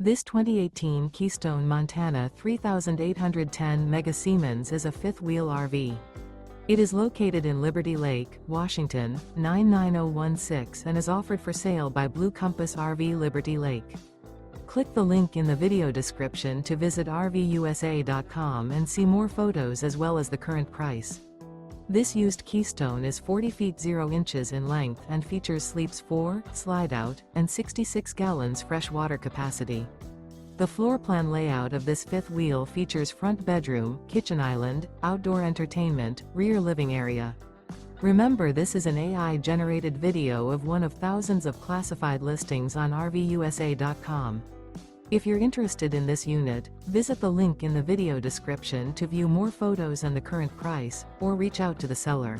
This 2018 Keystone Montana 3810 Mega Siemens is a fifth-wheel RV. It is located in Liberty Lake, Washington, 99016 and is offered for sale by Blue Compass RV Liberty Lake. Click the link in the video description to visit RVUSA.com and see more photos as well as the current price. This used Keystone is 40 feet 0 inches in length and features sleeps 4, slide-out, and 66 gallons fresh water capacity. The floor plan layout of this fifth wheel features front bedroom, kitchen island, outdoor entertainment, rear living area. Remember, this is an AI-generated video of one of thousands of classified listings on RVUSA.com. If you're interested in this unit, visit the link in the video description to view more photos and the current price, or reach out to the seller.